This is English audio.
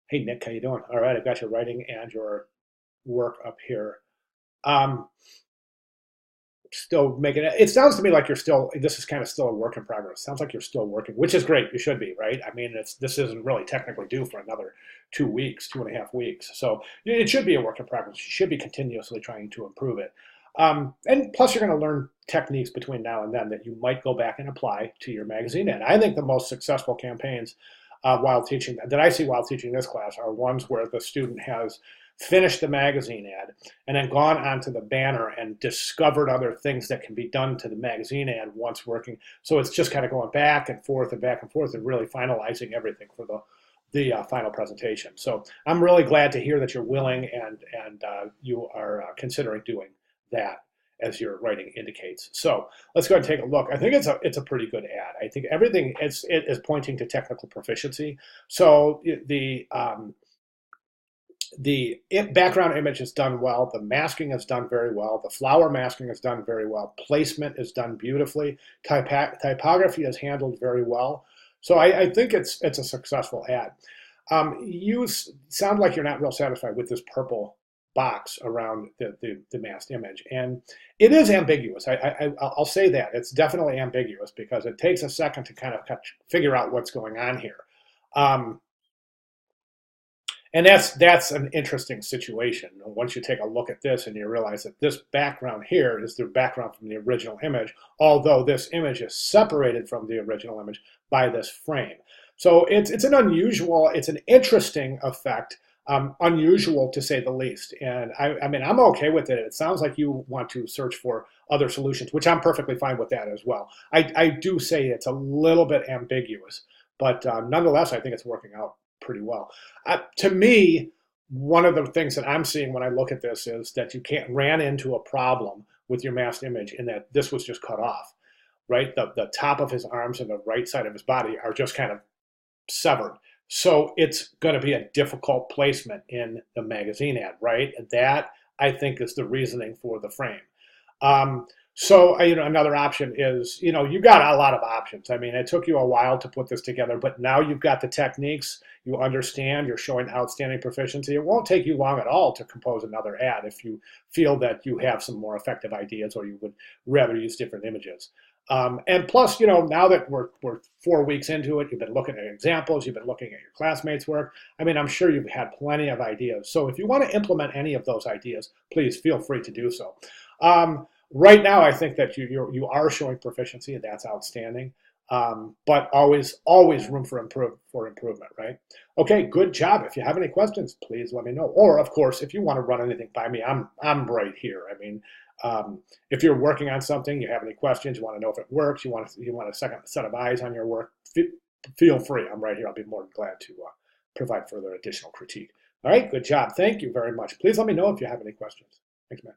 Hey Nick, how you doing? All right, I've got your writing and your work up here. Um, Still making it. It sounds to me like you're still. This is kind of still a work in progress. Sounds like you're still working, which is great. You should be, right? I mean, this isn't really technically due for another 2 weeks, 2.5 weeks. So it should be a work in progress. You should be continuously trying to improve it. And plus, you're going to learn techniques between now and then that you might go back and apply to your magazine. And I think the most successful campaigns while teaching that I see while teaching this class are ones where the student has finished the magazine ad and then gone onto the banner and discovered other things that can be done to the magazine ad once working. So it's just kind of going back and forth and back and forth and really finalizing everything for the final presentation. So I'm really glad to hear that you're willing and you are considering doing that as your writing indicates. So let's go ahead and take a look. I think it's a pretty good ad. I think everything is pointing to technical proficiency. So the background image is done well. The masking is done very well. The flower masking is done very well. Placement is done beautifully. Typography is handled very well. So I think it's a successful ad. You sound like you're not real satisfied with this purple box around the masked image, and it is ambiguous. I'll say that it's definitely ambiguous because it takes a second to kind of figure out what's going on here. And that's an interesting situation. Once you take a look at this and you realize that this background here is the background from the original image, although this image is separated from the original image by this frame. So it's an interesting effect, unusual to say the least. And I mean, I'm okay with it. It sounds like you want to search for other solutions, which I'm perfectly fine with that as well. I do say it's a little bit ambiguous, but nonetheless, I think it's working out pretty well. To me, one of the things that I'm seeing when I look at this is that you can't ran into a problem with your masked image in that this was just cut off, right? The top of his arms and the right side of his body are just kind of severed. So it's going to be a difficult placement in the magazine ad, right? And that I think is the reasoning for the frame. So, another option is, you got a lot of options. I mean, it took you a while to put this together, but now you've got the techniques, you understand, you're showing outstanding proficiency. It won't take you long at all to compose another ad if you feel that you have some more effective ideas or you would rather use different images. And plus, now that we're 4 weeks into it, you've been looking at examples, you've been looking at your classmates' work. I mean, I'm sure you've had plenty of ideas. So if you want to implement any of those ideas, please feel free to do so. Right now, I think that you are showing proficiency, and that's outstanding. But always room for improvement, right? Okay, good job. If you have any questions, please let me know. Or, of course, if you want to run anything by me, I'm right here. I mean, if you're working on something, you have any questions, you want to know if it works, you want a second set of eyes on your work, feel free. I'm right here. I'll be more than glad to provide further additional critique. All right, good job. Thank you very much. Please let me know if you have any questions. Thanks, man.